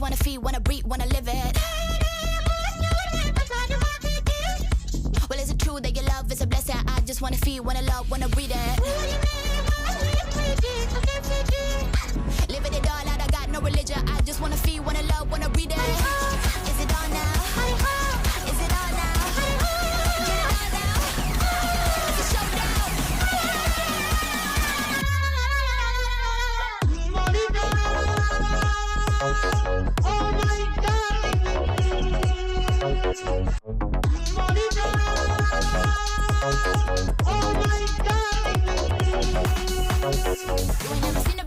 wanna feel, wanna breathe, wanna live it. Well, is it true that your love is a blessing? I just wanna feel, wanna love, wanna breathe it. Living it all out, I got no religion. I just wanna feel, wanna love, wanna breathe it. Is it on now? Is it on now? Get it on now. It's a showdown. Oh my darling. Oh my darling. You ain't never seen